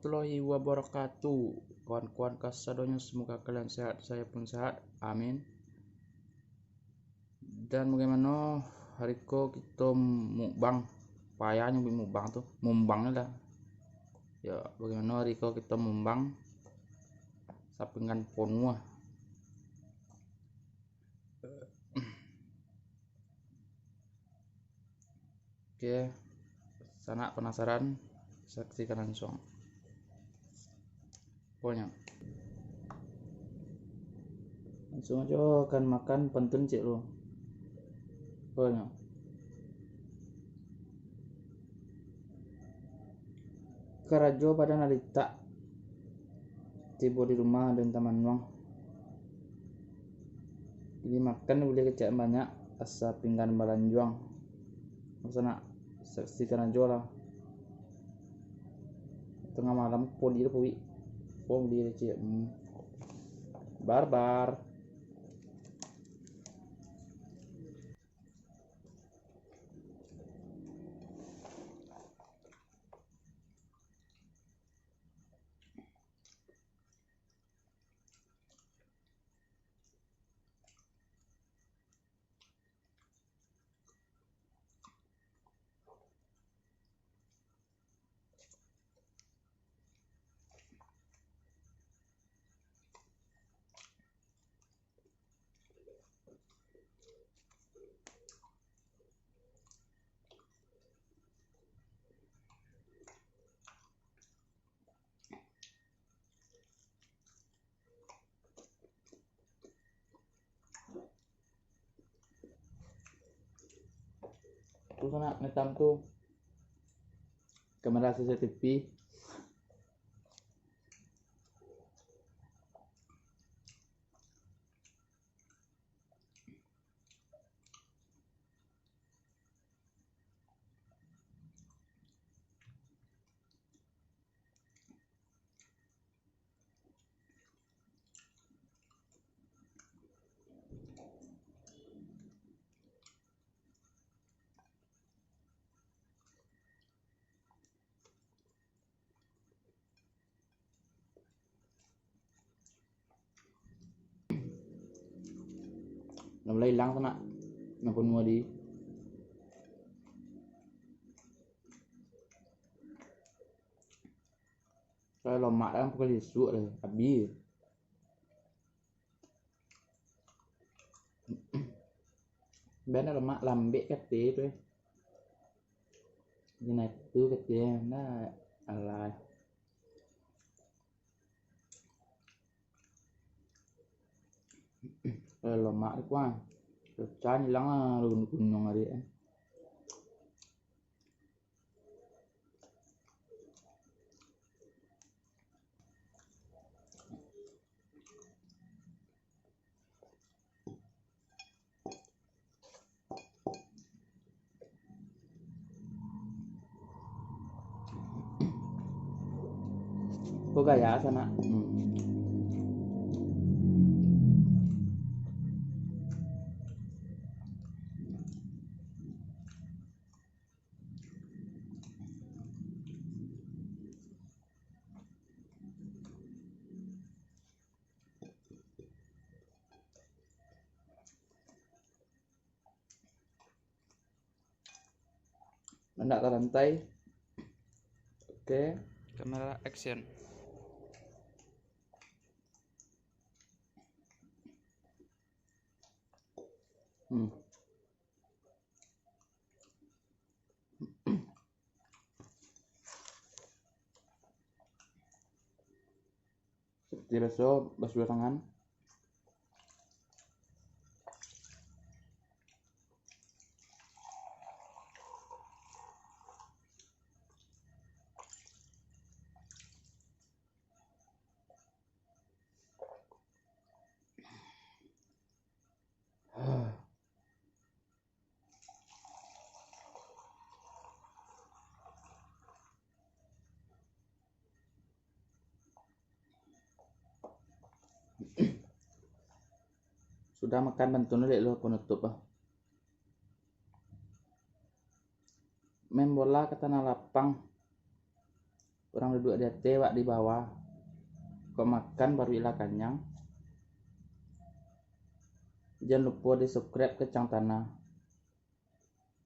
warahmatullahi wabarakatuh. Kawan-kawan kasadonya, semoga kalian sehat, saya pun sehat, amin. Dan bagaimana hari ko kita mukbang, payahnya mukbang tuh, mumbangnya lah. Ya, bagaimana hari ko kita mumbang sapingan ponua. Oke, sana penasaran, saksikan langsung. Pokoknya langsung aja akan makan pantun cik lo. Pokoknya karajo pada narita tiba di rumah dan taman uang. Jadi makan boleh kecek banyak asa pinggan balanjuang. Sana saksikan aja lah. Tengah malam podi puwi. Podi cek. Barbar. Tuh sana ngetam tuh kamera CCTV. Mulai hilang sana napun mau di saya lemak kan pukul isu deh habis. Benar lemak lambek kate tuh. Ini tuh kate nah alai. Lemak quá. Chán hilang lah gunung hari ya. Có gaya sana. Hendak ke lantai. Oke, kamera action. Seperti biasa, basuh tangan. Sudah makan bantun dek lo penutup ah. Main bola ke tanah lapang. orang duduk di atas, wak di bawah. Kau makan baru ilah kenyang. Jangan lupa di subscribe ke Cang Tanah.